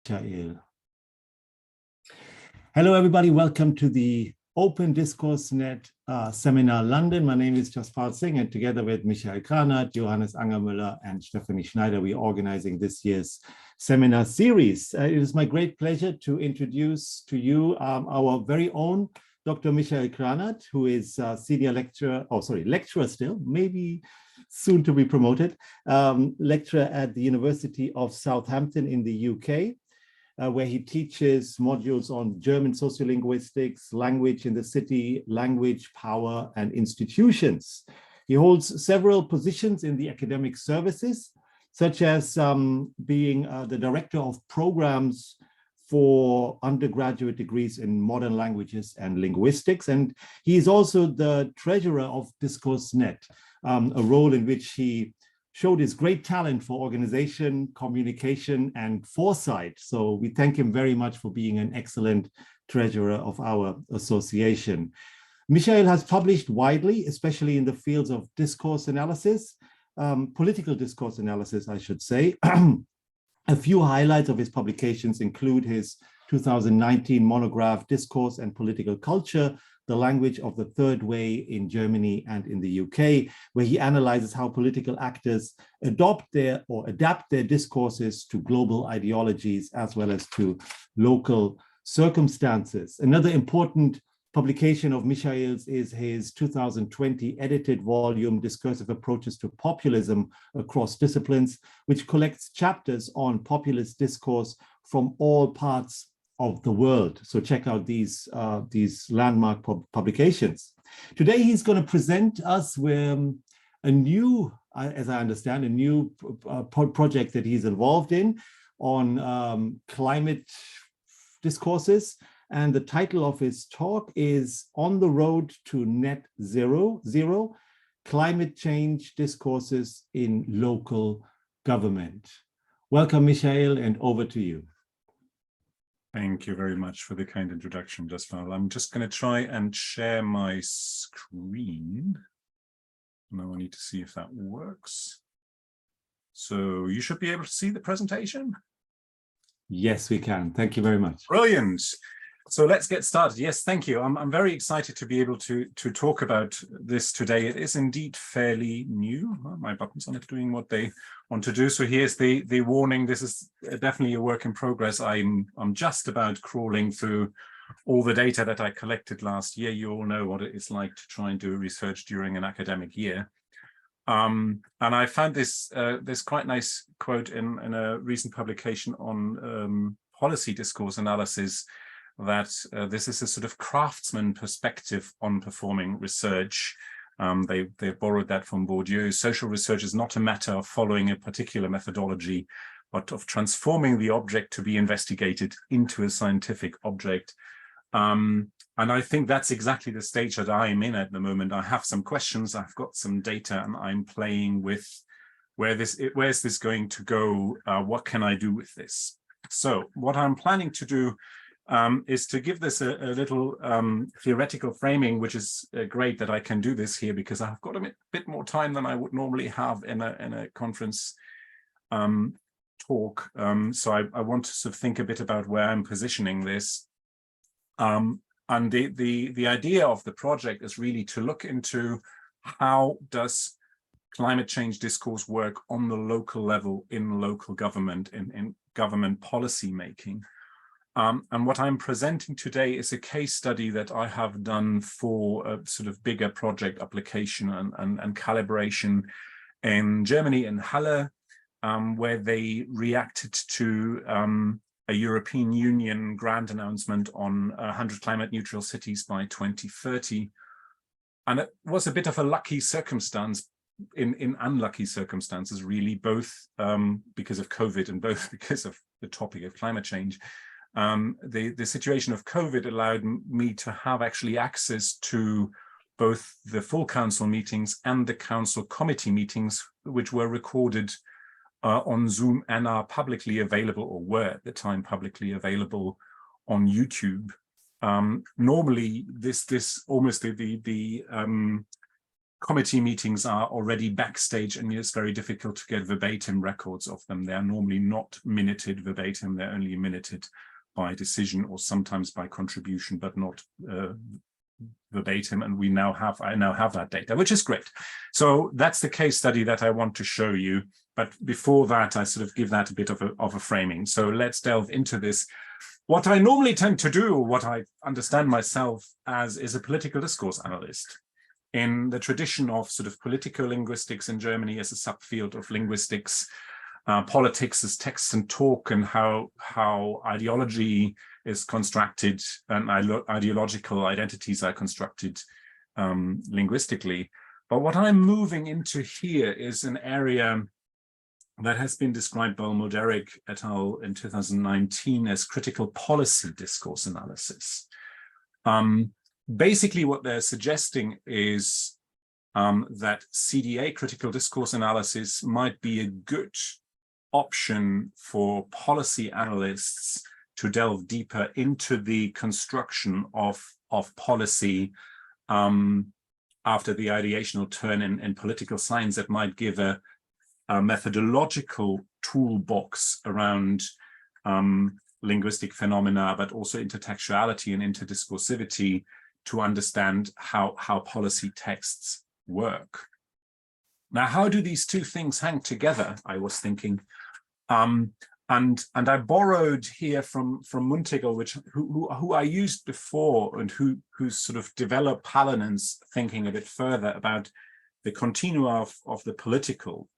Michael. Hello, everybody. Welcome to the Open DiscourseNet Seminar London. My name is Jaspal Singh, and together with Michael Kranert, Johannes Angermüller, and Stephanie Schneider, we are organizing this year's seminar series. It is my great pleasure to introduce to you our very own Dr. Michael Kranert, who is senior lecturer, lecturer still, maybe soon to be promoted, lecturer at the University of Southampton in the UK. Where he teaches modules on German sociolinguistics, language in the city, language, power, and institutions. He holds several positions in the academic services, such as being the director of programs for undergraduate degrees in modern languages and linguistics. And he is also the treasurer of DiscourseNet, a role in which he showed his great talent for organization, communication, and foresight. So we thank him very much for being an excellent treasurer of our association. Michael has published widely, especially in the fields of discourse analysis, political discourse analysis, I should say. A few highlights of his publications include his 2019 monograph, Discourse and Political Culture, the Language of the Third Way in Germany and in the UK, where he analyzes how political actors adapt their discourses to global ideologies as well as to local circumstances. Another important publication of Michael's is his 2020 edited volume, Discursive Approaches to Populism Across Disciplines, which collects chapters on populist discourse from all parts of the world. So check out these landmark publications. Today, he's going to present us with a new, as I understand, a new project that he's involved in on climate discourses. And the title of his talk is On the Road to Net Zero, Climate Change Discourses in Local Government. Welcome, Michael, and over to you. Thank you very much for the kind introduction, Jaspal. I'm just going to try and share my screen. Now I need to see if that works. So you should be able to see the presentation. Yes, we can. Thank you very much. Brilliant. So let's get started. Yes, thank you. I'm very excited to be able to talk about this today. It is indeed fairly new. Well, my buttons are not doing what they want to do. So here's the warning. This is definitely a work in progress. I'm just about crawling through all the data that I collected last year. You all know what it is like to try and do research during an academic year. And I found this quite nice quote in a recent publication on policy discourse analysis, that this is a sort of craftsman perspective on performing research. They borrowed that from Bourdieu. Social research is not a matter of following a particular methodology, but of transforming the object to be investigated into a scientific object. And I think that's exactly the stage that I'm in at the moment. I have some questions, I've got some data, and I'm playing with where's this going to go? What can I do with this? So what I'm planning to do is to give this a little theoretical framing, which is great that I can do this here because I've got a bit more time than I would normally have in a conference talk. So I want to sort of think a bit about where I'm positioning this. And the idea of the project is really to look into how does climate change discourse work on the local level in local government, in government policy making. And what I'm presenting today is a case study that I have done for a sort of bigger project application and calibration in Germany, in Halle, where they reacted to a European Union grant announcement on 100 climate neutral cities by 2030. And it was a bit of a lucky circumstance, in unlucky circumstances, really, both because of COVID and both because of the topic of climate change. The situation of COVID allowed me to have actually access to both the full council meetings and the council committee meetings, which were recorded on Zoom and are publicly available, or were at the time publicly available on YouTube. Normally, this almost the committee meetings are already backstage, and it's very difficult to get verbatim records of them. They are normally not minuted verbatim, they're only minuted by decision or sometimes by contribution, but not verbatim. And I now have that data, which is great. So that's the case study that I want to show you. But before that, I sort of give that a bit of a framing. So let's delve into this. What I normally tend to do, or what I understand myself as, is a political discourse analyst. In the tradition of sort of political linguistics in Germany as a subfield of linguistics, politics as text and talk, and how ideology is constructed and ideological identities are constructed linguistically. But what I'm moving into here is an area that has been described by Molderic et al. In 2019 as critical policy discourse analysis. Basically, what they're suggesting is that CDA, critical discourse analysis, might be a good option for policy analysts to delve deeper into the construction of policy after the ideational turn in political science that might give a methodological toolbox around linguistic phenomena, but also intertextuality and interdiscursivity, to understand how policy texts work. Now, how do these two things hang together, I was thinking. And I borrowed here from Muntegel, who I used before, and who sort of developed Hallinen's thinking a bit further about the continua of the political,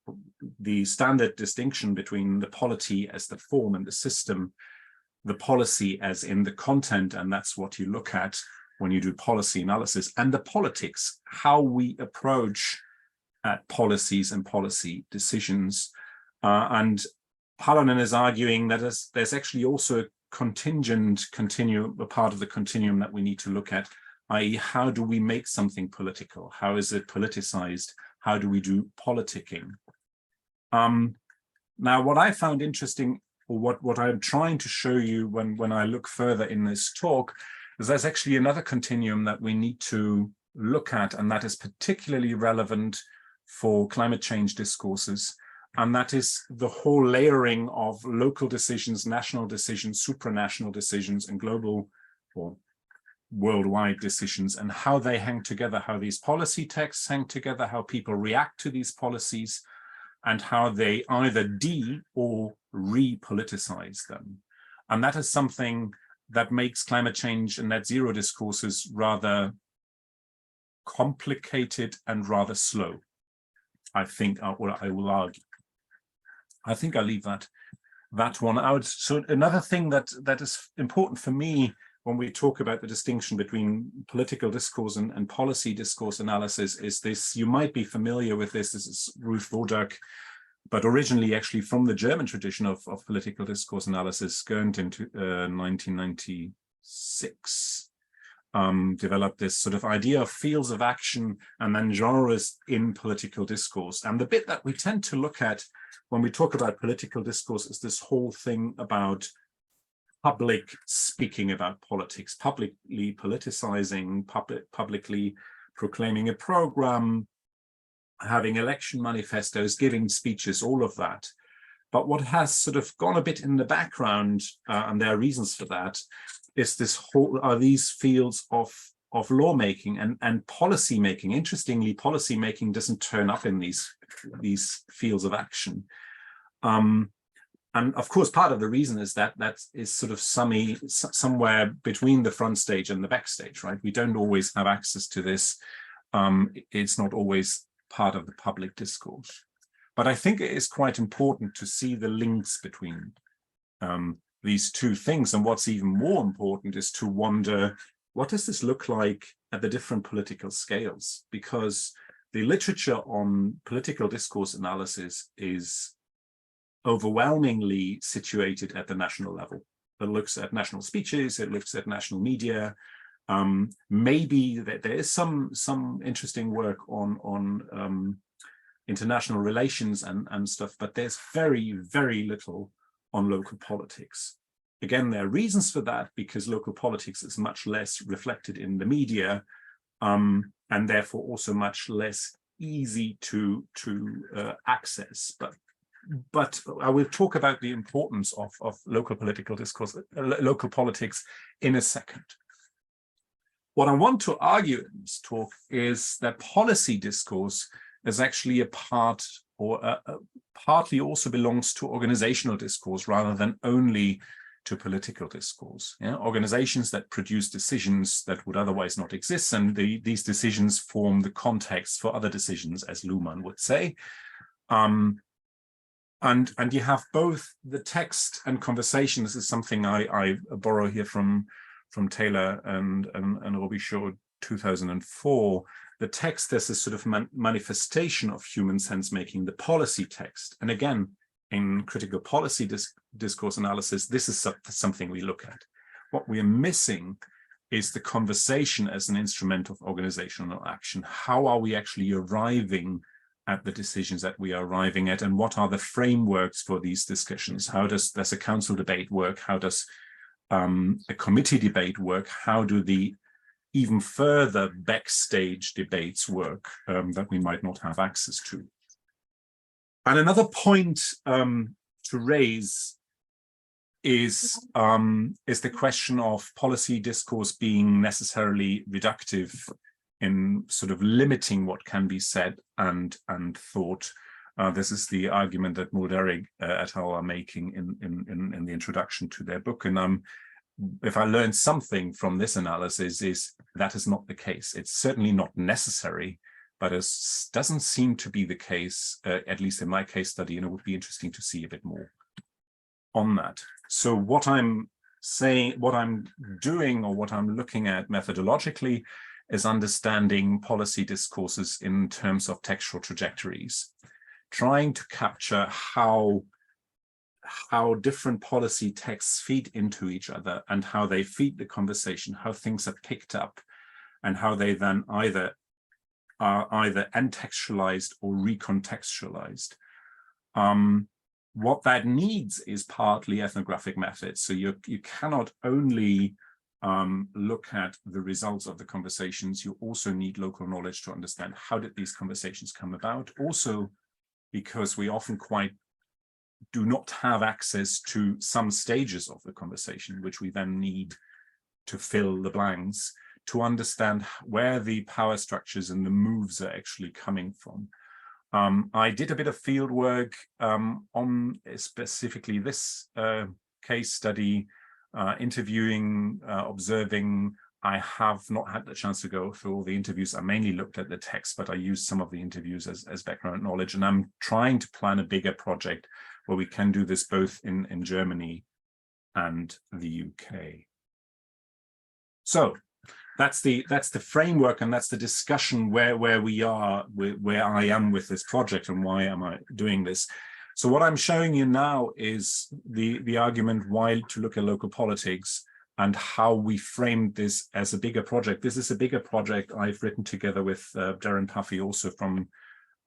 the standard distinction between the polity as the form and the system, the policy as in the content, and that's what you look at when you do policy analysis, and the politics, how we approach policies and policy decisions. And Hallinen is arguing that there's actually also a a part of the continuum that we need to look at, i.e. how do we make something political? How is it politicized? How do we do politicking? Now, what I found interesting, or what I'm trying to show you when I look further in this talk, is there's actually another continuum that we need to look at, and that is particularly relevant for climate change discourses. And that is the whole layering of local decisions, national decisions, supranational decisions, and global or worldwide decisions, and how they hang together, how these policy texts hang together, how people react to these policies, and how they either or re-politicize them. And that is something that makes climate change and net zero discourses rather complicated and rather slow, I think, or I will argue. I think I'll leave that one out. So another thing that is important for me when we talk about the distinction between political discourse and policy discourse analysis is this. You might be familiar with this. This is Ruth Wodak, but originally actually from the German tradition of political discourse analysis, Gerndt into 1996, developed this sort of idea of fields of action and then genres in political discourse. And the bit that we tend to look at when we talk about political discourse is this whole thing about public speaking about politics, publicly politicizing, publicly proclaiming a program, having election manifestos, giving speeches, all of that. But what has sort of gone a bit in the background, and there are reasons for that, is these fields of lawmaking and policy making. Interestingly, policy making doesn't turn up in these fields of action. And of course, part of the reason is that is sort of somewhere between the front stage and the backstage, right? We don't always have access to this. It's not always part of the public discourse. But I think it is quite important to see the links between these two things. And what's even more important is to wonder, what does this look like at the different political scales? Because the literature on political discourse analysis is overwhelmingly situated at the national level. It looks at national speeches, it looks at national media. Maybe that there is some interesting work on international relations and stuff, but there's very, very little on local politics. Again, there are reasons for that, because local politics is much less reflected in the media, and therefore also much less easy to access. But I will talk about the importance of local political discourse, local politics in a second. What I want to argue in this talk is that policy discourse is actually a part, or partly also belongs to organizational discourse rather than only to political discourse. Yeah? Organizations that produce decisions that would otherwise not exist, and these decisions form the context for other decisions, as Luhmann would say. And you have both the text and conversation. This is something I borrow here from Taylor and Robichaud 2004. The text as a sort of manifestation of human sense making, the policy text. And again, in critical policy discourse analysis, this is something we look at. What we are missing is the conversation as an instrument of organizational action. How are we actually arriving at the decisions that we are arriving at, and what are the frameworks for these discussions? How does a council debate work? How does a committee debate work? How do the even further backstage debates work that we might not have access to? And another point to raise is the question of policy discourse being necessarily reductive in sort of limiting what can be said and thought. This is the argument that Mulderig et al. Are making in the introduction to their book. And if I learned something from this analysis, is that is not the case. It's certainly not necessary, but it doesn't seem to be the case, at least in my case study, and it would be interesting to see a bit more on that. So what I'm saying, what I'm doing, or what I'm looking at methodologically is understanding policy discourses in terms of textual trajectories, trying to capture how different policy texts feed into each other and how they feed the conversation, how things are picked up, and how they then are either untextualized or recontextualized. What that needs is partly ethnographic methods. So you cannot only look at the results of the conversations, you also need local knowledge to understand how did these conversations come about. Also, because we often do not have access to some stages of the conversation, which we then need to fill the blanks, to understand where the power structures and the moves are actually coming from. I did a bit of field work on specifically this case study, interviewing, observing. I have not had the chance to go through all the interviews. I mainly looked at the text, but I used some of the interviews as background knowledge. And I'm trying to plan a bigger project where we can do this both in Germany and the UK. So that's the framework, and that's the discussion where we are, where I am with this project and why am I doing this. So what I'm showing you now is the argument why to look at local politics and how we framed this as a bigger project. This is a bigger project I've written together with Darren Puffy, also from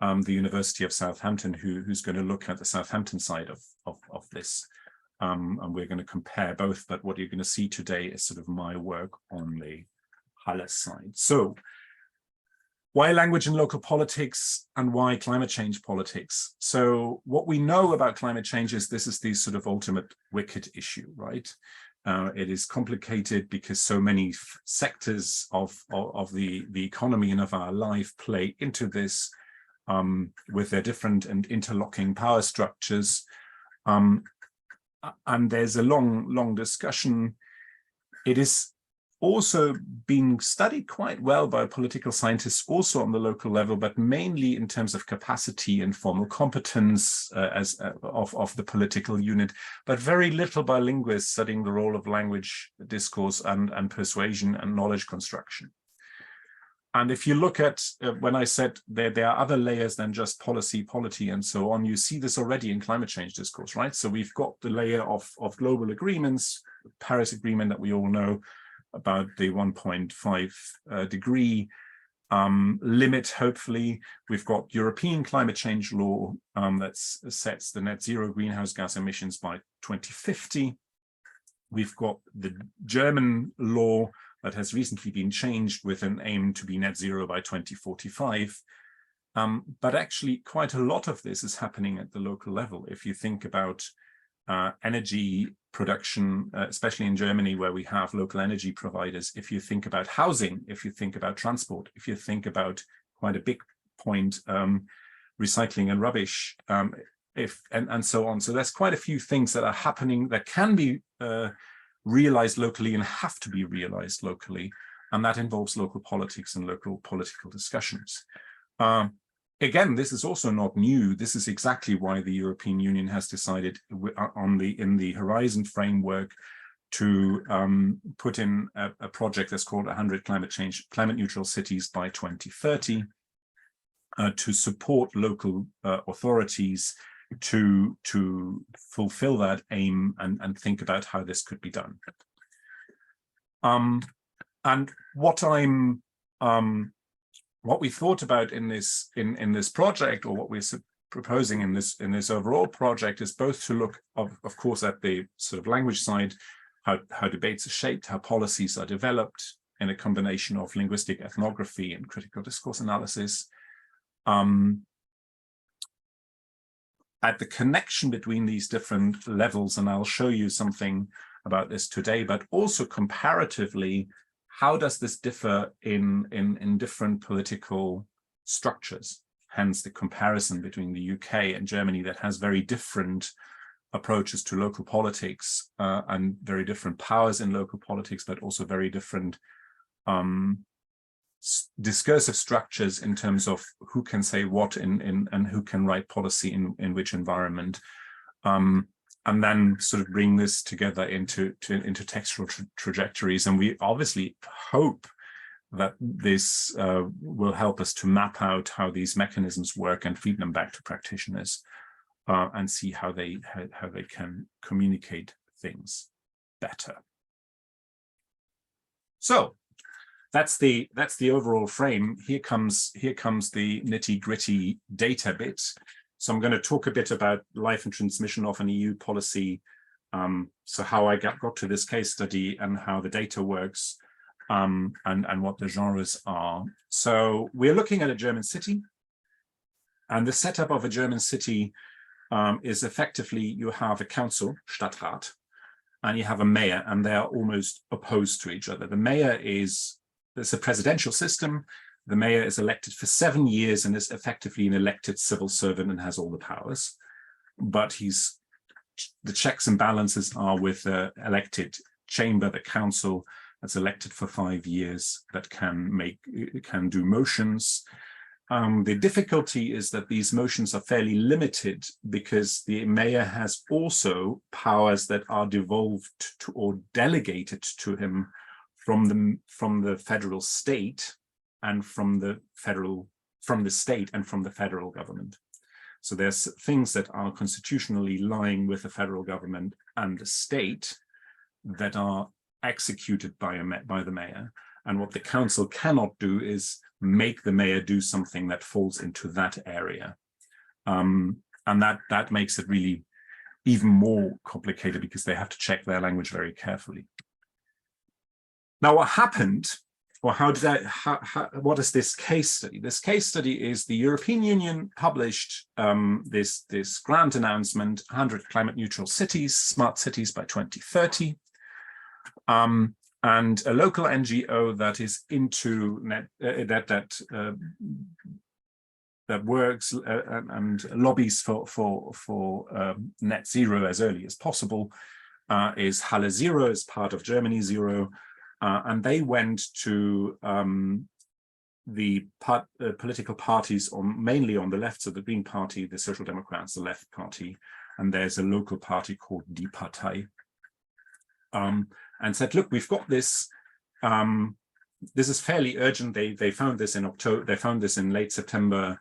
the University of Southampton, who's going to look at the Southampton side of this. And we're going to compare both, but what you're going to see today is sort of my work on the Halle side. So why language and local politics, and why climate change politics? So what we know about climate change is this is the sort of ultimate wicked issue, right? It is complicated because so many sectors of the economy and of our life play into this with their different and interlocking power structures. And there's a long discussion. It is also being studied quite well by political scientists, also on the local level, but mainly in terms of capacity and formal competence of the political unit, but very little by linguists studying the role of language, discourse, and persuasion and knowledge construction. And if you look at, when I said there are other layers than just policy, polity, and so on, you see this already in climate change discourse, right? So we've got the layer of global agreements, the Paris Agreement that we all know about the 1.5 degree limit, hopefully. We've got European climate change law that sets the net zero greenhouse gas emissions by 2050. We've got the German law that has recently been changed with an aim to be net zero by 2045. But actually quite a lot of this is happening at the local level. If you think about energy production, especially in Germany, where we have local energy providers, if you think about housing, if you think about transport, if you think about quite a big point, recycling and rubbish, and so on. So there's quite a few things that are happening that can be realized locally and have to be realized locally, and that involves local politics and local political discussions. Again, this is also not new. This is exactly why the European Union has decided in the Horizon framework to put in a project that's called 100 climate neutral cities by 2030 to support local authorities to fulfill that aim and think about how this could be done. And what we thought about in this project, or what we're proposing in this overall project, is both to look, of course, at the sort of language side, how debates are shaped, how policies are developed in a combination of linguistic ethnography and critical discourse analysis, at the connection between these different levels, and I'll show you something about this today, but also comparatively, how does this differ in different political structures? Hence the comparison between the UK and Germany, that has very different approaches to local politics and very different powers in local politics, but also very different discursive structures in terms of who can say what and who can write policy in which environment. And then sort of bring this together into textual trajectories. And we obviously hope that this will help us to map out how these mechanisms work and feed them back to practitioners and see how they can communicate things better. So that's the overall frame. Here comes the nitty-gritty data bit. So I'm going to talk a bit about life and transmission of an EU policy. So how I got to this case study and how the data works, and what the genres are. So we're looking at a German city, and the setup of a German city is effectively you have a council, Stadtrat, and you have a mayor, and they are almost opposed to each other. The mayor there's a presidential system. The mayor is elected for 7 years and is effectively an elected civil servant and has all the powers. But the checks and balances are with the elected chamber, the council, that's elected for 5 years, that can do motions. The difficulty is that these motions are fairly limited because the mayor has also powers that are devolved to or delegated to him from the federal state and from the state and from the federal government. So there's things that are constitutionally lying with the federal government and the state that are executed by the mayor. And what the council cannot do is make the mayor do something that falls into that area. And that makes it really even more complicated because they have to check their language very carefully. Now, what happened, or what is this case study? This case study is the European Union published this grant announcement, 100 climate neutral cities, smart cities by 2030. And a local NGO that is into net, that works and lobbies for net zero as early as possible is Halle Zero, is part of Germany Zero. And they went to the political parties mainly on the left, so the Green Party, the Social Democrats, the Left Party, and there's a local party called Die Partei, and said, look, we've got this. This is fairly urgent. They found this in October. They found this in late September.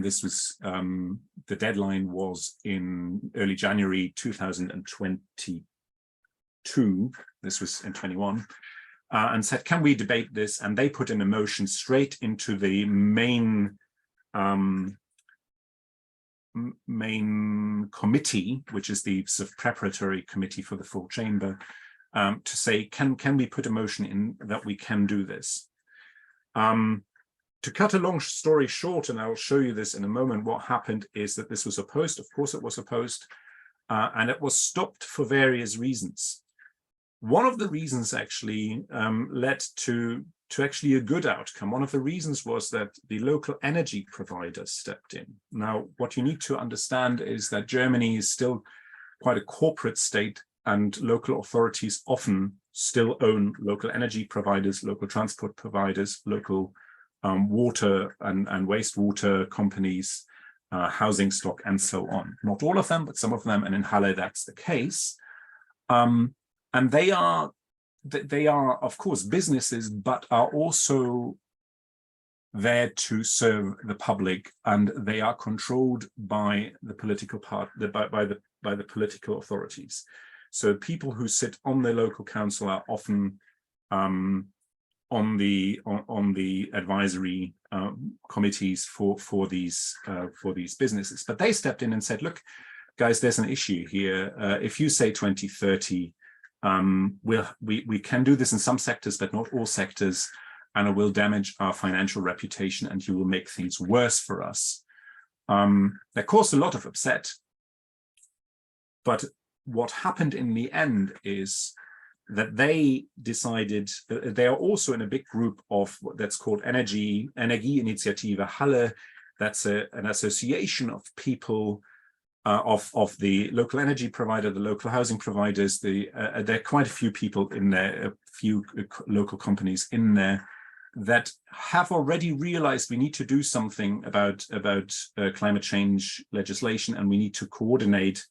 This was the deadline was in early January 2022. This was in 21. And said, can we debate this? And they put in a motion straight into the main committee, which is the sort of preparatory committee for the full chamber, to say, can we put a motion in that we can do this? To cut a long story short, and I'll show you this in a moment, what happened is that this was opposed. Of course, it was opposed, and it was stopped for various reasons. One of the reasons actually led to actually a good outcome. One of the reasons was that the local energy providers stepped in. Now, what you need to understand is that Germany is still quite a corporate state, and local authorities often still own local energy providers, local transport providers, local water and wastewater companies, housing stock, and so on. Not all of them, but some of them, and in Halle that's the case. And they are, of course, businesses, but are also there to serve the public, and they are controlled by the political by the political authorities. So people who sit on the local council are often on the advisory committees for these businesses. But they stepped in and said, look, guys, there's an issue here. If you say 2030, we can do this in some sectors, but not all sectors, and it will damage our financial reputation, and you will make things worse for us. That caused a lot of upset. But what happened in the end is that they decided, they are also in a big group of that's called Energieinitiative Halle. That's an association of people, of the local energy provider, the local housing providers. There are quite a few people in there, a few local companies in there that have already realized we need to do something about climate change legislation, and we need to coordinate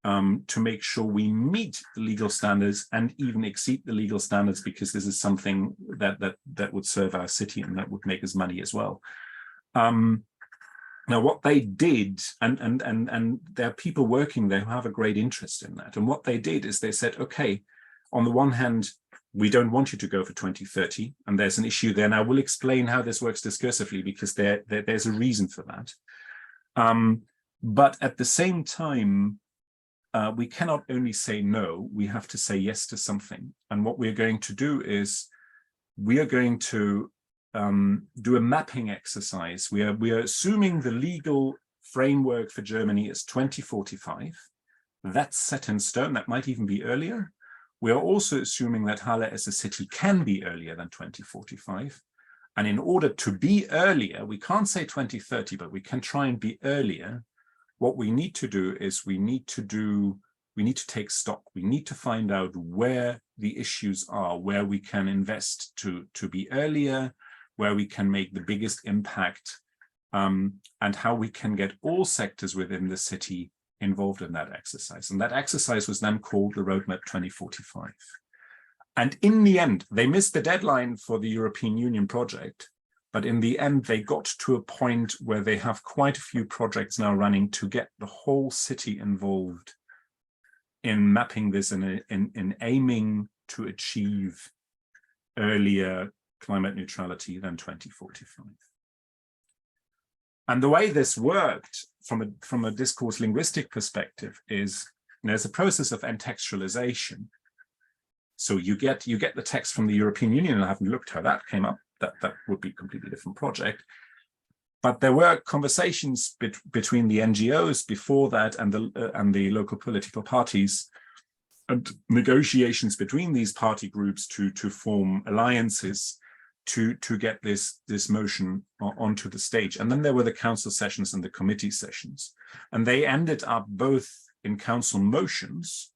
to make sure we meet the legal standards and even exceed the legal standards, because this is something that would serve our city and that would make us money as well. Now, what they did, and there are people working there who have a great interest in that. And what they did is they said, okay, on the one hand, we don't want you to go for 2030, and there's an issue there. Now, we'll explain how this works discursively, because there's a reason for that. But at the same time, we cannot only say no, we have to say yes to something. And what we're going to do is we are going to do a mapping exercise. We are assuming the legal framework for Germany is 2045. That's set in stone. That might even be earlier. We are also assuming that Halle as a city can be earlier than 2045. And in order to be earlier, we can't say 2030, but we can try and be earlier. What we need to do is we need to take stock. We need to find out where the issues are, where we can invest to be earlier, where we can make the biggest impact, and how we can get all sectors within the city involved in that exercise. And that exercise was then called the Roadmap 2045. And in the end, they missed the deadline for the European Union project, but in the end, they got to a point where they have quite a few projects now running to get the whole city involved in mapping this and in aiming to achieve earlier climate neutrality than 2045. And the way this worked from a discourse linguistic perspective is there's a process of entextualization. So you get the text from the European Union, and I haven't looked how that came up. That would be a completely different project. But there were conversations between the NGOs before that and the local political parties, and negotiations between these party groups to form alliances to get this motion onto the stage. And then there were the council sessions and the committee sessions, and they ended up both in council motions.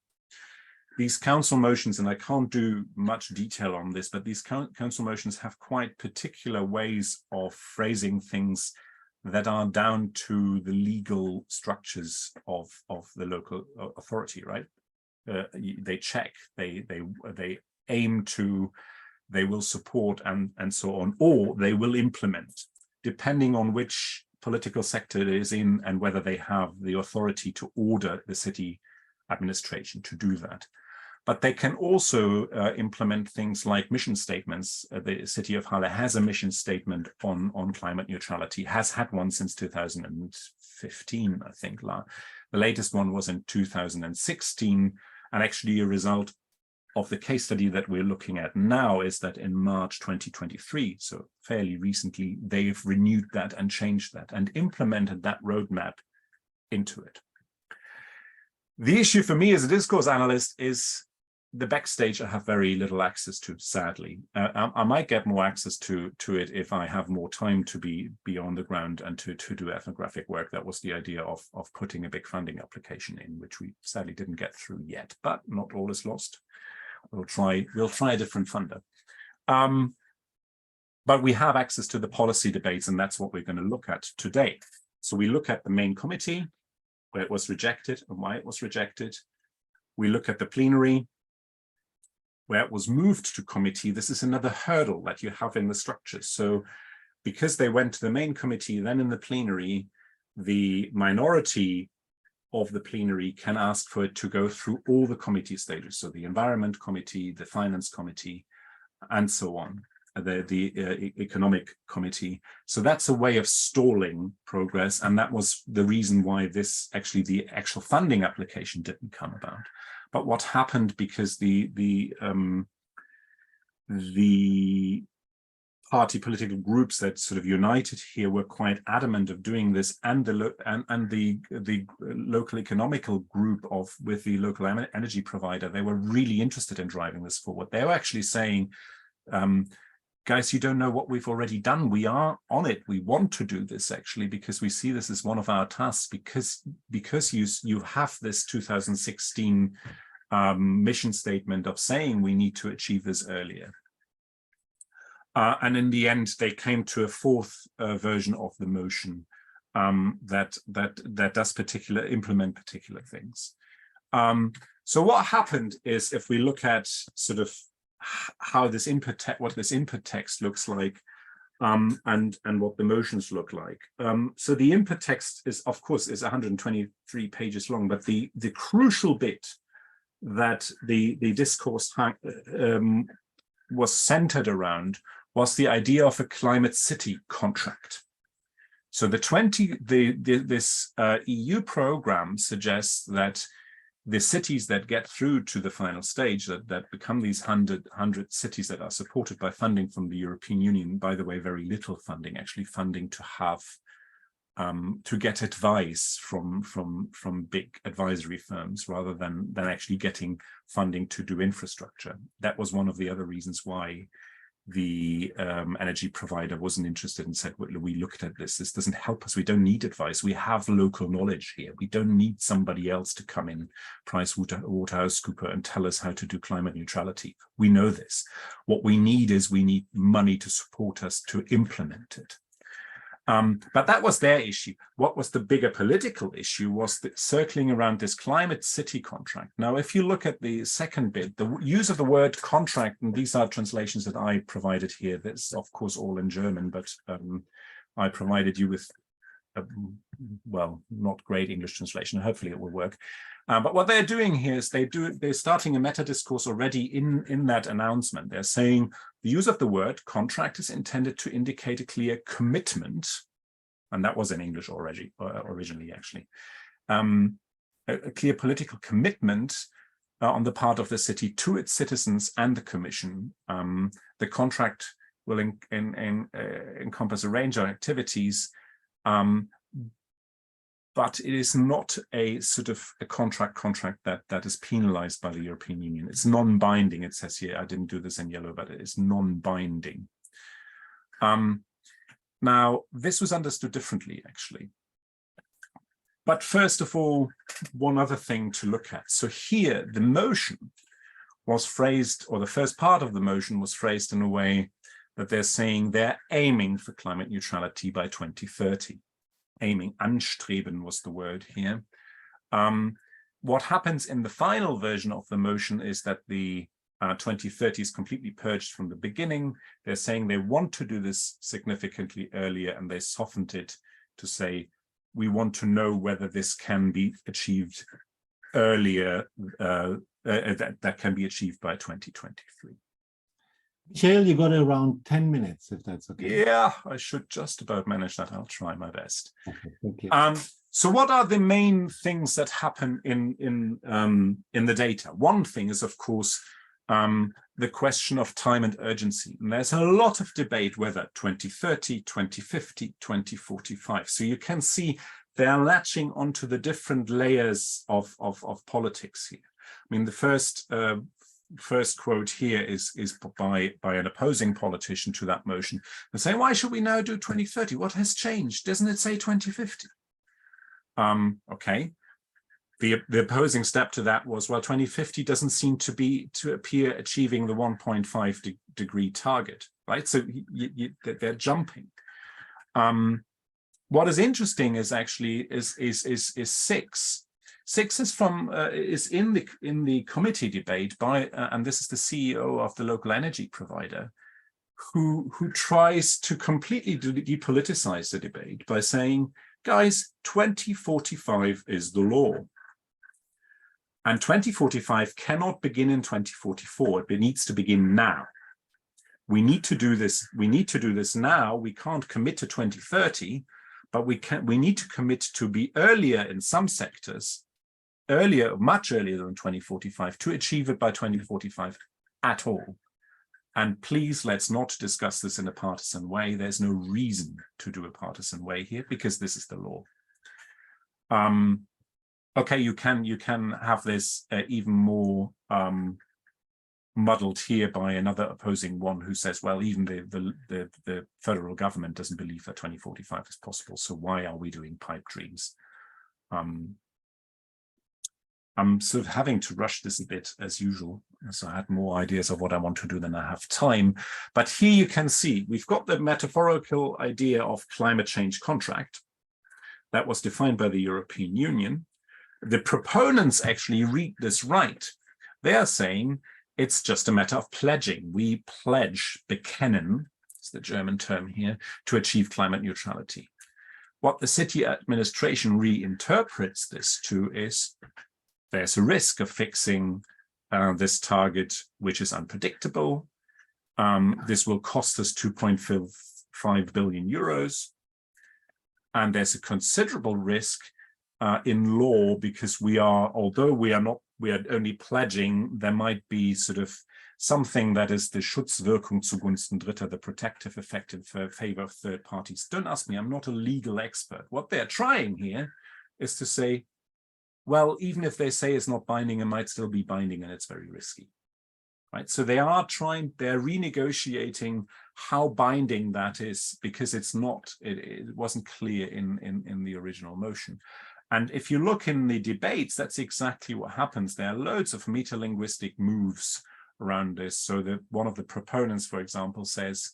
These council motions, and I can't do much detail on this, but these council motions have quite particular ways of phrasing things that are down to the legal structures of the local authority, right? They check, they aim to, they will support and so on, or they will implement, depending on which political sector it is in and whether they have the authority to order the city administration to do that. But they can also implement things like mission statements. The city of Halle has a mission statement on climate neutrality, has had one since 2015, I think. The latest one was in 2016, and actually a result the case study that we're looking at now is that in March 2023, so fairly recently, they've renewed that and changed that and implemented that roadmap into it. The issue for me as a discourse analyst is the backstage I have very little access to, sadly. I might get more access to it if I have more time to be on the ground and to do ethnographic work. That was the idea of putting a big funding application in, which we sadly didn't get through yet, but not all is lost. We'll try a different funder. But we have access to the policy debates, and that's what we're going to look at today. So we look at the main committee, where it was rejected and why it was rejected. We look at the plenary, where it was moved to committee. This is another hurdle that you have in the structure. So because they went to the main committee, then in the plenary, the minority of the plenary can ask for it to go through all the committee stages. So the environment committee, the finance committee, and so on, the economic committee. So that's a way of stalling progress. And that was the reason why the actual funding application didn't come about. But what happened, because the party political groups that sort of united here were quite adamant of doing this, and the local economical group with the local energy provider, they were really interested in driving this forward. They were actually saying, guys, you don't know what we've already done. We are on it. We want to do this actually, because we see this as one of our tasks, because you have this 2016 mission statement of saying we need to achieve this earlier. And in the end, they came to a fourth version of the motion that does implement particular things. So what happened is, if we look at sort of how what this input text looks like, and what the motions look like. So the input text is, of course, 123 pages long, but the crucial bit that the discourse was centered around was the idea of a climate city contract. So this EU program suggests that the cities that get through to the final stage, that become these 100 cities that are supported by funding from the European Union, by the way, very little funding, actually funding to have to get advice from big advisory firms rather than actually getting funding to do infrastructure. That was one of the other reasons why the energy provider wasn't interested and said, well, we looked at this doesn't help us, we don't need advice, we have local knowledge here, we don't need somebody else to come in, PricewaterhouseCoopers, and tell us how to do climate neutrality. We know this. What we need money to support us to implement it. But that was their issue. What was the bigger political issue was the circling around this climate city contract. Now, if you look at the second bit, the use of the word contract, and these are translations that I provided here. That's, of course, all in German, but I provided you with, well, not great English translation. Hopefully it will work. But what they're doing here is they're starting a meta discourse already in that announcement. They're saying the use of the word contract is intended to indicate a clear commitment, and that was in English already, originally actually, a clear political commitment on the part of the city to its citizens and the Commission. The contract will encompass a range of activities, but it is not a sort of a contract that is penalized by the European Union. It's non-binding. It says here, I didn't do this in yellow, but it is non-binding. Now, this was understood differently, actually. But first of all, one other thing to look at. So here, the motion was phrased, or the first part of the motion was phrased in a way that they're saying they're aiming for climate neutrality by 2030. Aiming, anstreben was the word here. What happens in the final version of the motion is that the 2030 is completely purged from the beginning. They're saying they want to do this significantly earlier, and they softened it to say, we want to know whether this can be achieved earlier, that can be achieved by 2023. Michael, you got around 10 minutes, if that's okay. Yeah, I should just about manage that. I'll try my best. Okay, thank you. So what are the main things that happen in the data? One thing is, of course, the question of time and urgency. And there's a lot of debate whether 2030, 2050, 2045. So you can see they're latching onto the different layers of politics here. I mean, the first quote here is by an opposing politician to that motion. They say, why should we now do 2030? What has changed? Doesn't it say 2050? Okay. The opposing step to that was, well, 2050 doesn't seem to appear achieving the 1.5 degree target, right? So they're jumping. What is interesting is actually is 6. 6 is from is in the committee debate by and this is the CEO of the local energy provider, who tries to completely depoliticize the debate by saying, guys, 2045 is the law. And 2045 cannot begin in 2044. It needs to begin now. We need to do this. We need to do this now. We can't commit to 2030, but we need to commit to be earlier in some sectors, much earlier than 2045, to achieve it by 2045 at all. And please, let's not discuss this in a partisan way. There's no reason to do a partisan way here because this is the law. Okay, you can have this even more muddled here by another opposing one who says, well, even the federal government doesn't believe that 2045 is possible. So why are we doing pipe dreams? I'm sort of having to rush this a bit as usual. So I had more ideas of what I want to do than I have time. But here you can see we've got the metaphorical idea of climate change contract that was defined by the European Union. The proponents actually read this right. They are saying it's just a matter of pledging. We pledge, bekennen, is the German term here, to achieve climate neutrality. What the city administration reinterprets this to is there's a risk of fixing this target, which is unpredictable. This will cost us 2.5 billion euros. And there's a considerable risk in law because although we are only pledging, there might be sort of something that is the Schutzwirkung zugunsten Dritter, the protective effect in favor of third parties. Don't ask me, I'm not a legal expert. What they're trying here is to say, well, even if they say it's not binding, it might still be binding and it's very risky. Right? So they're renegotiating how binding that is because it wasn't clear in the original motion. And if you look in the debates, that's exactly what happens. There are loads of meta-linguistic moves around this. So that one of the proponents, for example, says,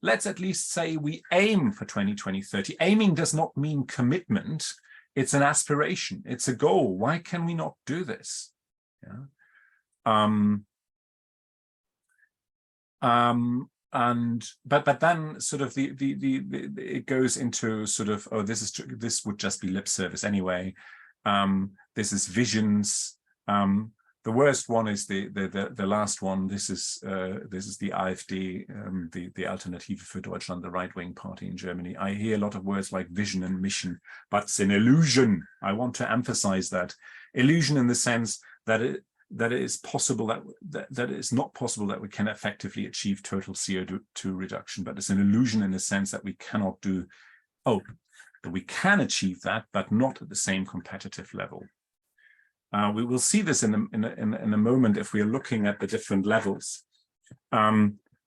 let's at least say we aim for 2030. Aiming does not mean commitment. It's an aspiration. It's a goal. Why can we not do this? Yeah. But then sort of it goes into sort of, oh, this would just be lip service anyway. This is visions. The worst one is the last one. This is the AfD, the Alternative für Deutschland, the right-wing party in Germany. I hear a lot of words like vision and mission, but it's an illusion. I want to emphasize that illusion in the sense that it is possible that it is not possible that we can effectively achieve total CO2 reduction, but it's an illusion in the sense that we cannot do. That we can achieve that, but not at the same competitive level. We will see this in a moment if we are looking at the different levels.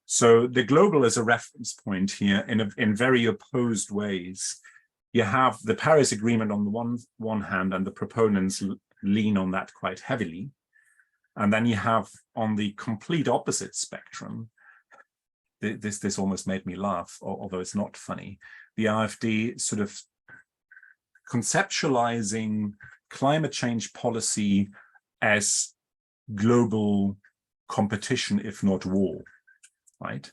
So the global is a reference point here in very opposed ways. You have the Paris Agreement on the one hand, and the proponents lean on that quite heavily. And then you have on the complete opposite spectrum, this almost made me laugh, although it's not funny, the AfD sort of conceptualizing climate change policy as global competition, if not war, right?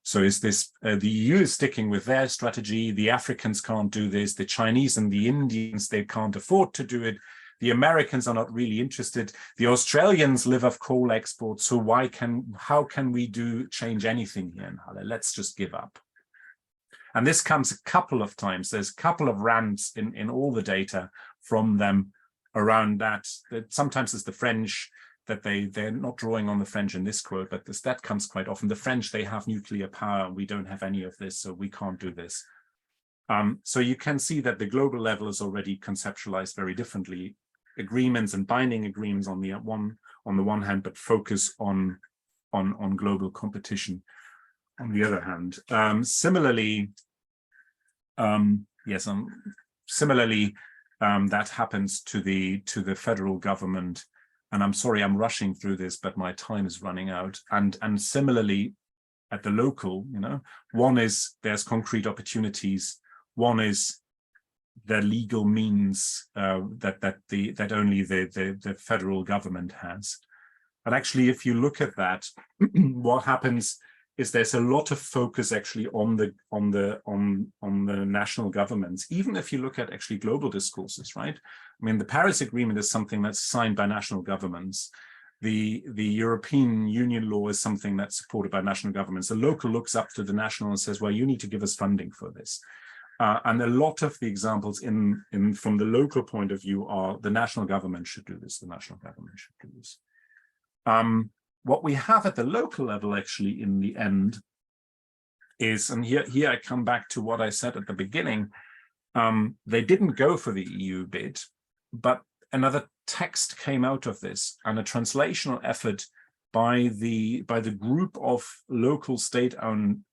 So is this, the EU is sticking with their strategy, the Africans can't do this, the Chinese and the Indians, they can't afford to do it, the Americans are not really interested, the Australians live off coal exports, so how can we change anything here in Halle? Let's just give up. And this comes a couple of times. There's a couple of rants in all the data from them around that sometimes it's the French, they're not drawing on the French in this quote, but that comes quite often. The French, they have nuclear power, we don't have any of this, so we can't do this. So you can see that the global level is already conceptualized very differently. Agreements and binding agreements on the one hand, but focus on global competition on the other hand. Similarly, that happens to the federal government. And I'm sorry, I'm rushing through this, but my time is running out. And similarly, at the local, one is there's concrete opportunities. One is the legal means that only the federal government has. And actually, if you look at that, what happens is there's a lot of focus actually on the national governments. Even if you look at actually global discourses, right? I mean, the Paris Agreement is something that's signed by national governments. The European Union law is something that's supported by national governments. The local looks up to the national and says, well, you need to give us funding for this. And a lot of the examples from the local point of view are the national government should do this, the national government should do this. What we have at the local level actually in the end is, and here I come back to what I said at the beginning, they didn't go for the EU bid, but another text came out of this and a translational effort by the group of local state-owned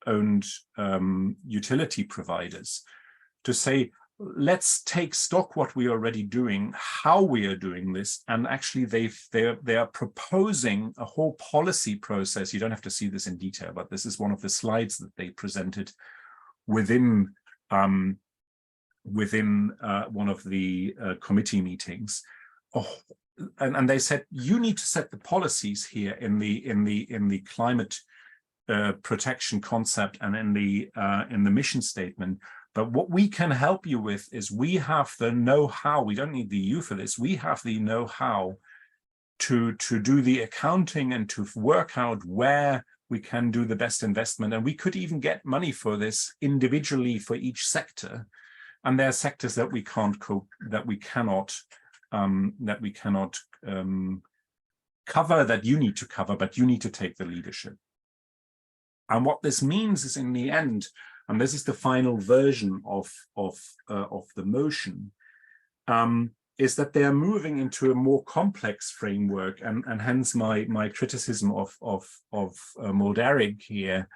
utility providers to say, let's take stock what we are already doing, how we are doing this, and actually they are proposing a whole policy process. You don't have to see this in detail, but this is one of the slides that they presented within one of the committee meetings. And they said, you need to set the policies here in the climate protection concept and in the mission statement. But what we can help you with is we have the know-how. We don't need the EU for this. We have the know-how to do the accounting and to work out where we can do the best investment. And we could even get money for this individually for each sector. And there are sectors that we cannot cover, that you need to cover, but you need to take the leadership. And what this means is, in the end, and this is the final version of the motion, is that they are moving into a more complex framework, and hence my criticism of Moldarig here.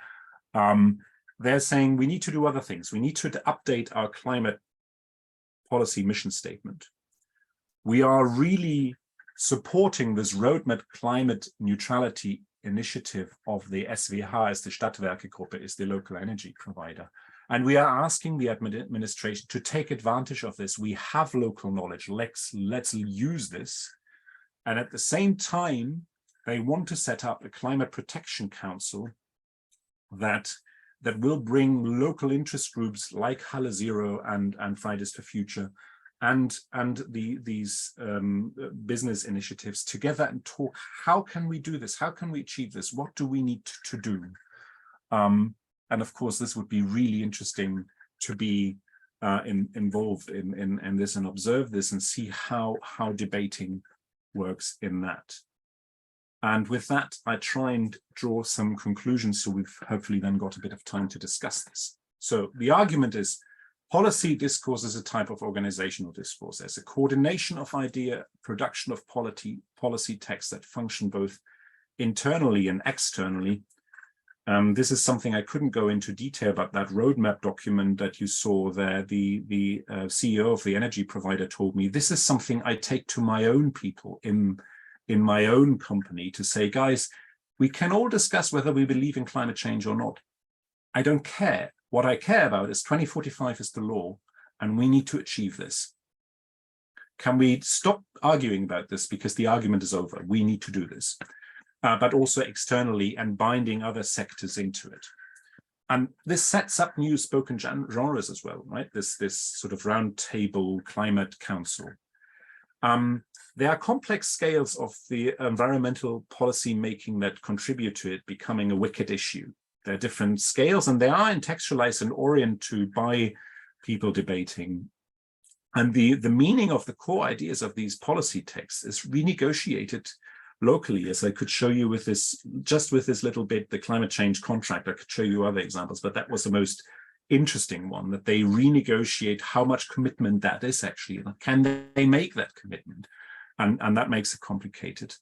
They're saying we need to do other things. We need to update our climate policy mission statement. We are really supporting this roadmap climate neutrality initiative of the SWH, as the Stadtwerke-Gruppe is the local energy provider. And we are asking the administration to take advantage of this. We have local knowledge, let's use this. And at the same time, they want to set up a climate protection council that will bring local interest groups like Halle Zero and Fridays for Future and these business initiatives together and talk, how can we do this? How can we achieve this? What do we need to do? And of course, this would be really interesting to be involved in this and observe this and see how debating works in that. And with that, I try and draw some conclusions, so we've hopefully then got a bit of time to discuss this. So the argument is, policy discourse is a type of organizational discourse. There's a coordination of idea, production of policy texts that function both internally and externally. This is something I couldn't go into detail, but that roadmap document that you saw there, the CEO of the energy provider told me, this is something I take to my own people in my own company to say, guys, we can all discuss whether we believe in climate change or not. I don't care. What I care about is 2045 is the law, and we need to achieve this. Can we stop arguing about this because the argument is over? We need to do this, but also externally and binding other sectors into it. And this sets up new spoken genres as well, right? This sort of round table climate council. There are complex scales of the environmental policy making that contribute to it becoming a wicked issue. There are different scales, and they are contextualized and oriented by people debating. And the meaning of the core ideas of these policy texts is renegotiated locally, as I could show you with this, just with this little bit, the climate change contract. I could show you other examples, but that was the most interesting one, that they renegotiate how much commitment that is actually. Can they make that commitment? And that makes it complicated.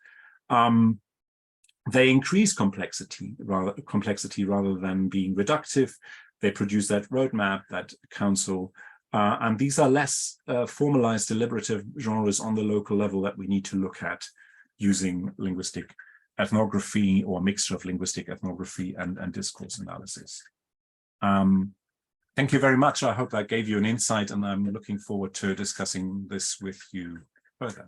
They increase complexity rather than being reductive. They produce that roadmap, that council, and these are less formalized deliberative genres on the local level that we need to look at using linguistic ethnography or a mixture of linguistic ethnography and discourse analysis. Thank you very much. I hope that gave you an insight, and I'm looking forward to discussing this with you further.